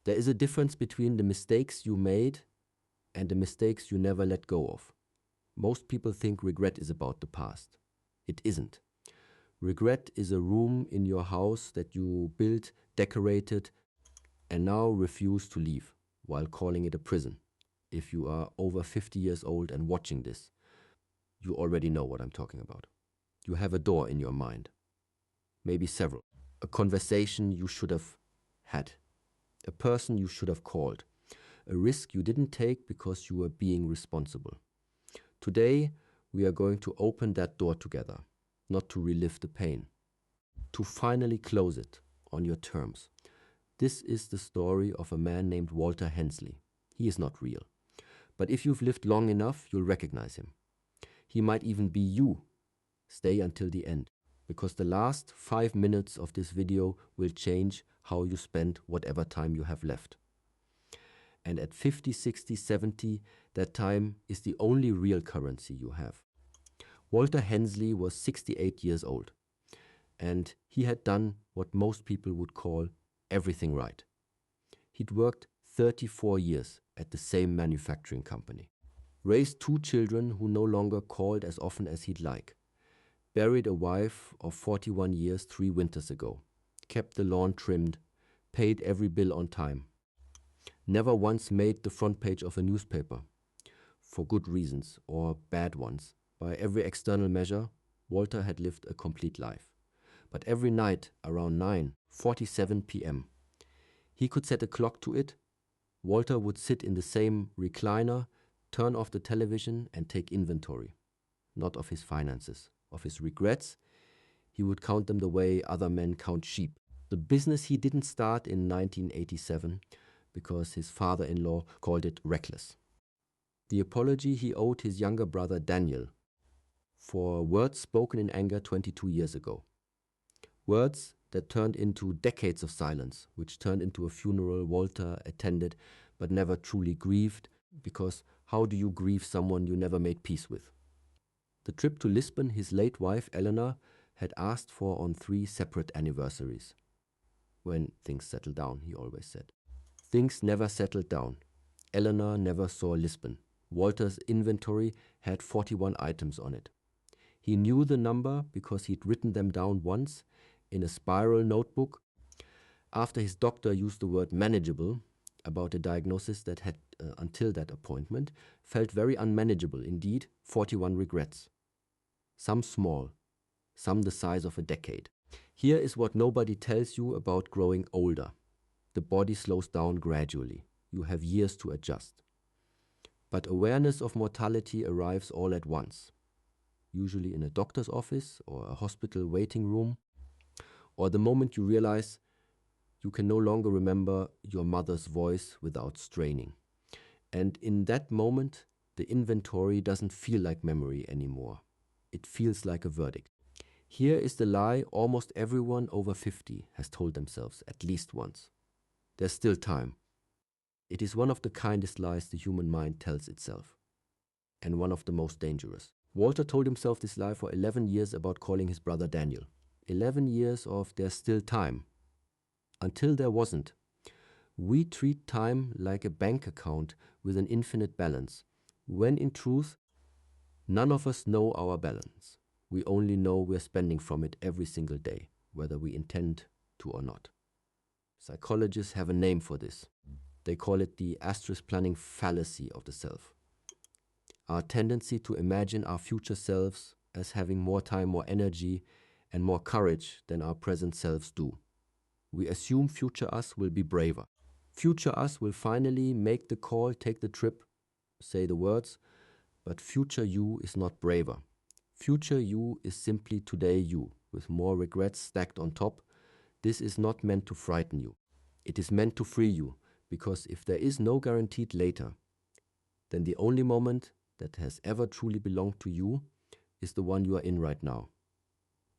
There is a difference between the mistakes you made and the mistakes you never let go of. Most people think regret is about the past. It isn't. Regret is a room in your house that you built, decorated, and now refuse to leave, while calling it a prison. If you are over 50 years old and watching this, you already know what I'm talking about. You have a door in your mind, maybe several. A conversation you should have had, a person you should have called, a risk you didn't take because you were being responsible. Today, we are going to open that door together, not to relive the pain, to finally close it on your terms. This is the story of a man named Walter Hensley. He is not real. But if you've lived long enough, you'll recognize him. He might even be you. Stay until the end, because the last 5 minutes of this video will change how you spend whatever time you have left. And at 50, 60, 70, that time is the only real currency you have. Walter Hensley was 68 years old, and he had done what most people would call everything right. He'd worked 34 years at the same manufacturing company, raised 2 children who no longer called as often as he'd like, buried a wife of 41 years 3 winters ago, kept the lawn trimmed, paid every bill on time, never once made the front page of a newspaper, for good reasons or bad ones. By every external measure, Walter had lived a complete life. But every night around 9:47 p.m., he could set a clock to it. Walter would sit in the same recliner, turn off the television and take inventory, not of his finances, of his regrets. He would count them the way other men count sheep. The business he didn't start in 1987 because his father-in-law called it reckless. The apology he owed his younger brother Daniel for words spoken in anger 22 years ago. Words that turned into decades of silence, which turned into a funeral Walter attended but never truly grieved, because how do you grieve someone you never made peace with? The trip to Lisbon his late wife Eleanor had asked for on 3 separate anniversaries. When things settle down, he always said. Things never settled down. Eleanor never saw Lisbon. Walter's inventory had 41 items on it. He knew the number because he'd written them down once in a spiral notebook after his doctor used the word manageable about a diagnosis that had, until that appointment, felt very unmanageable. Indeed, 41 regrets. Some small, some the size of a decade. Here is what nobody tells you about growing older. The body slows down gradually. You have years to adjust. But awareness of mortality arrives all at once, usually in a doctor's office or a hospital waiting room, or the moment you realize you can no longer remember your mother's voice without straining. And in that moment, the inventory doesn't feel like memory anymore. It feels like a verdict. Here is the lie almost everyone over 50 has told themselves at least once. There's still time. It is one of the kindest lies the human mind tells itself, and one of the most dangerous. Walter told himself this lie for 11 years about calling his brother Daniel. 11 years of there's still time. Until there wasn't. We treat time like a bank account with an infinite balance, when in truth, none of us know our balance. We only know we're spending from it every single day, whether we intend to or not. Psychologists have a name for this. They call it the asterisk planning fallacy of the self. Our tendency to imagine our future selves as having more time, more energy, and more courage than our present selves do. We assume future us will be braver. Future us will finally make the call, take the trip, say the words, but future you is not braver. Future you is simply today you, with more regrets stacked on top. This is not meant to frighten you. It is meant to free you, because if there is no guaranteed later, then the only moment that has ever truly belonged to you is the one you are in right now.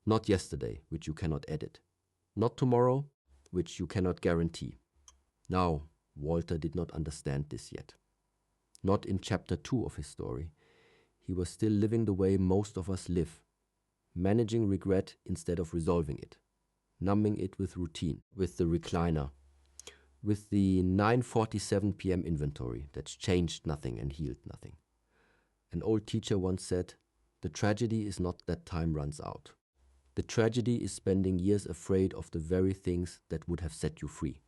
Not yesterday, which you cannot edit. Not tomorrow, which you cannot guarantee. Now, Walter did not understand this yet. Not in chapter 2 of his story. He was still living the way most of us live, managing regret instead of resolving it, numbing it with routine, with the recliner, with the 9:47 p.m. inventory that's changed nothing and healed nothing. An old teacher once said, "The tragedy is not that time runs out. The tragedy is spending years afraid of the very things that would have set you free."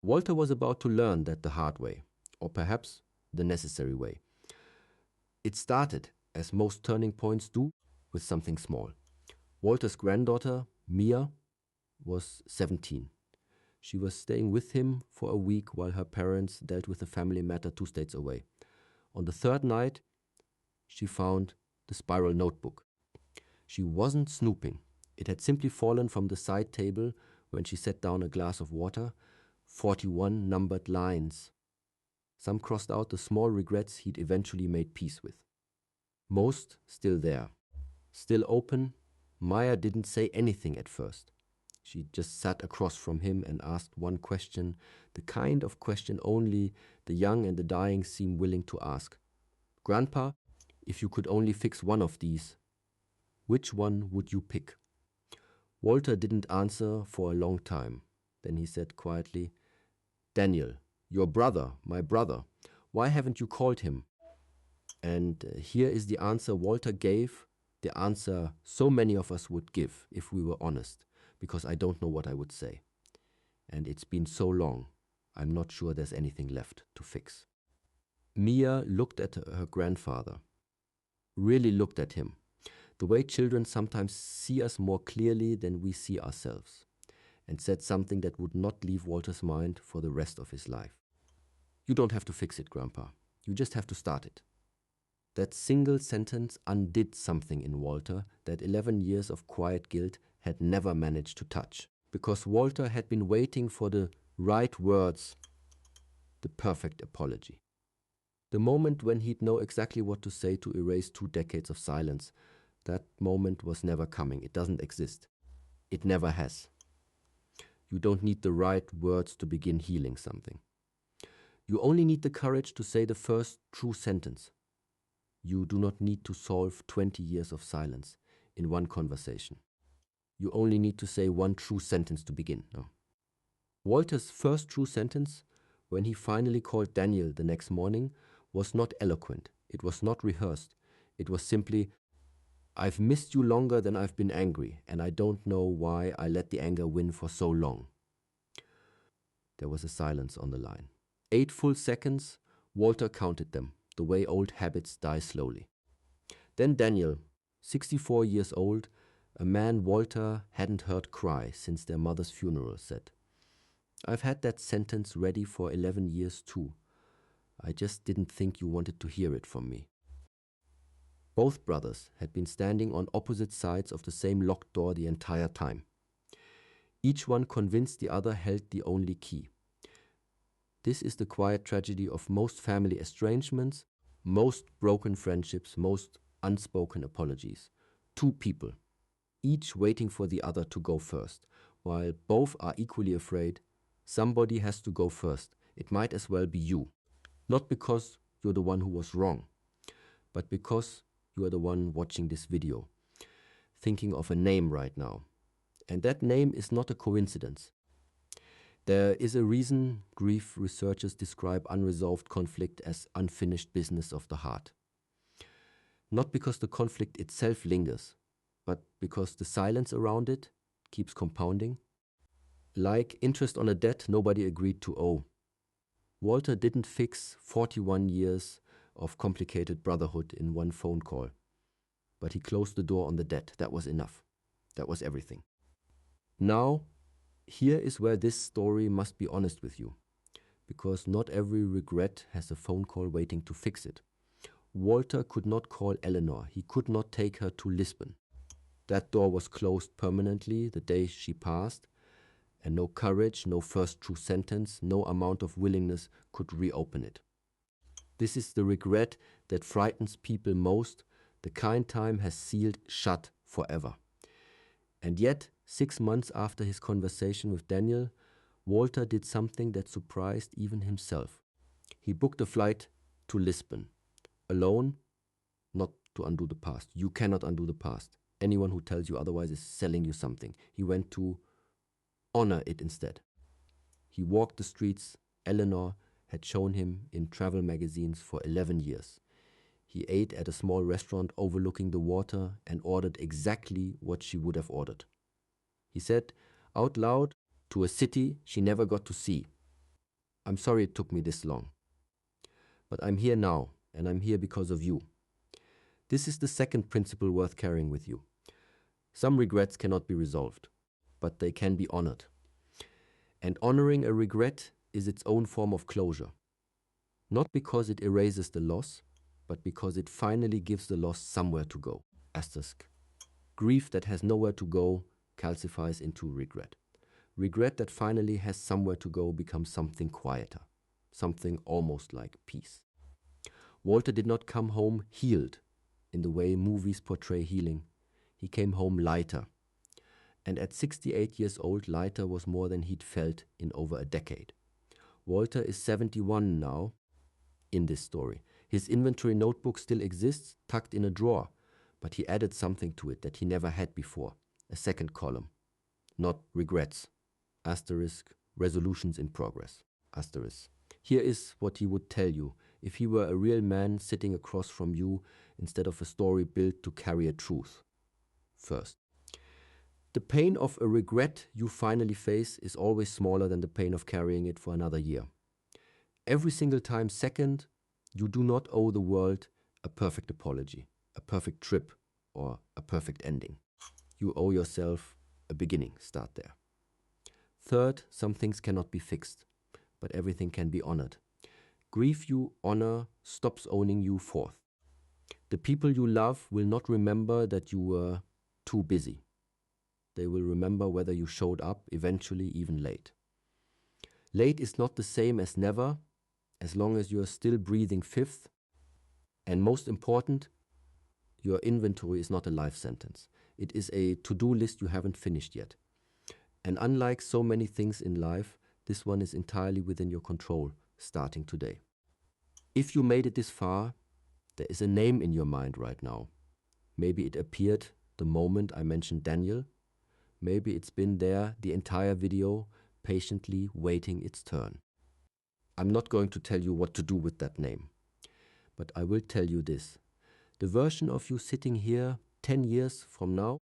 Walter was about to learn that the hard way, or perhaps the necessary way. It started, as most turning points do, with something small. Walter's granddaughter, Mia, was 17. She was staying with him for a week while her parents dealt with a family matter 2 states away. On the third night, she found the spiral notebook. She wasn't snooping. It had simply fallen from the side table when she set down a glass of water. 41 numbered lines. Some crossed out the small regrets he'd eventually made peace with. Most still there. Still open. Maya didn't say anything at first. She just sat across from him and asked one question, the kind of question only the young and the dying seem willing to ask. "Grandpa, if you could only fix one of these, which one would you pick?" Walter didn't answer for a long time. Then he said quietly, "Daniel, your brother, my brother, why haven't you called him?" And here is the answer Walter gave, the answer so many of us would give if we were honest, because I don't know what I would say. And it's been so long, I'm not sure there's anything left to fix. Mia looked at her grandfather, really looked at him, the way children sometimes see us more clearly than we see ourselves, and said something that would not leave Walter's mind for the rest of his life. "You don't have to fix it, Grandpa. You just have to start it." That single sentence undid something in Walter that 11 years of quiet guilt had never managed to touch, because Walter had been waiting for the right words, the perfect apology. The moment when he'd know exactly what to say to erase 2 decades of silence, that moment was never coming. It doesn't exist. It never has. You don't need the right words to begin healing something. You only need the courage to say the first true sentence. You do not need to solve 20 years of silence in one conversation. You only need to say one true sentence to begin. No. Walter's first true sentence, when he finally called Daniel the next morning, was not eloquent. It was not rehearsed. It was simply, "I've missed you longer than I've been angry, and I don't know why I let the anger win for so long." There was a silence on the line. 8 full seconds, Walter counted them, the way old habits die slowly. Then Daniel, 64 years old, a man Walter hadn't heard cry since their mother's funeral, said, "I've had that sentence ready for 11 years too. I just didn't think you wanted to hear it from me." Both brothers had been standing on opposite sides of the same locked door the entire time. Each one convinced the other held the only key. This is the quiet tragedy of most family estrangements, most broken friendships, most unspoken apologies. 2 people, each waiting for the other to go first, while both are equally afraid somebody has to go first. It might as well be you. Not because you're the one who was wrong, but because you are the one watching this video, thinking of a name right now. And that name is not a coincidence. There is a reason grief researchers describe unresolved conflict as unfinished business of the heart. Not because the conflict itself lingers, but because the silence around it keeps compounding. Like interest on a debt nobody agreed to owe. Walter didn't fix 41 years of complicated brotherhood in one phone call, but he closed the door on the debt. That was enough. That was everything. Now, here is where this story must be honest with you, because not every regret has a phone call waiting to fix it. Walter could not call Eleanor. He could not take her to Lisbon. That door was closed permanently the day she passed, and no courage, no first true sentence, no amount of willingness could reopen it. This is the regret that frightens people most. The kind time has sealed shut forever. And yet, 6 months after his conversation with Daniel, Walter did something that surprised even himself. He booked a flight to Lisbon, alone, not to undo the past. You cannot undo the past. Anyone who tells you otherwise is selling you something. He went to honor it instead. He walked the streets Eleanor had shown him in travel magazines for 11 years. He ate at a small restaurant overlooking the water and ordered exactly what she would have ordered. He said out loud to a city she never got to see, "I'm sorry it took me this long. But I'm here now, and I'm here because of you." This is the second principle worth carrying with you. Some regrets cannot be resolved, but they can be honored. And honoring a regret is its own form of closure. Not because it erases the loss, but because it finally gives the loss somewhere to go. Asterisk. Grief that has nowhere to go calcifies into regret. Regret that finally has somewhere to go becomes something quieter, something almost like peace. Walter did not come home healed in the way movies portray healing. He came home lighter. And at 68 years old, lighter was more than he'd felt in over a decade. Walter is 71 now in this story. His inventory notebook still exists, tucked in a drawer, but he added something to it that he never had before, a second column. Not regrets, asterisk, resolutions in progress, asterisk. Here is what he would tell you if he were a real man sitting across from you instead of a story built to carry a truth. First, the pain of a regret you finally face is always smaller than the pain of carrying it for another year. Every single time, second, you do not owe the world a perfect apology, a perfect trip, or a perfect ending. You owe yourself a beginning. Start there. Third, some things cannot be fixed, but everything can be honored. Grief you honor stops owning you. Fourth, the people you love will not remember that you were too busy. They will remember whether you showed up, eventually even late. Late is not the same as never, as long as you are still breathing. Fifth, and most important, your inventory is not a life sentence. It is a to-do list you haven't finished yet. And unlike so many things in life, this one is entirely within your control, starting today. If you made it this far, there is a name in your mind right now. Maybe it appeared the moment I mentioned Daniel. Maybe it's been there the entire video, patiently waiting its turn. I'm not going to tell you what to do with that name, but I will tell you this. The version of you sitting here 10 years from now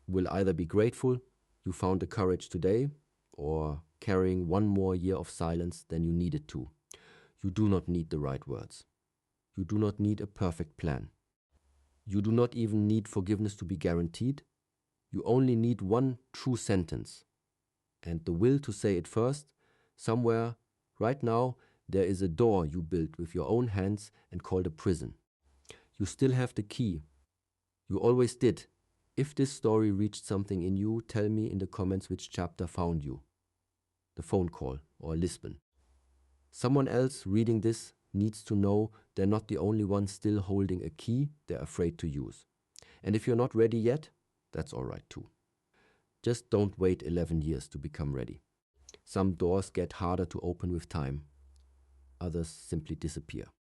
will either be grateful you found the courage today, or carrying one more year of silence than you needed to. You do not need the right words. You do not need a perfect plan. You do not even need forgiveness to be guaranteed. You only need one true sentence, and the will to say it first. Somewhere, right now, there is a door you built with your own hands and called a prison. You still have the key. You always did. If this story reached something in you, tell me in the comments which chapter found you. The phone call or Lisbon. Someone else reading this needs to know they're not the only one still holding a key they're afraid to use. And if you're not ready yet, that's all right too. Just don't wait 11 years to become ready. Some doors get harder to open with time. Others simply disappear.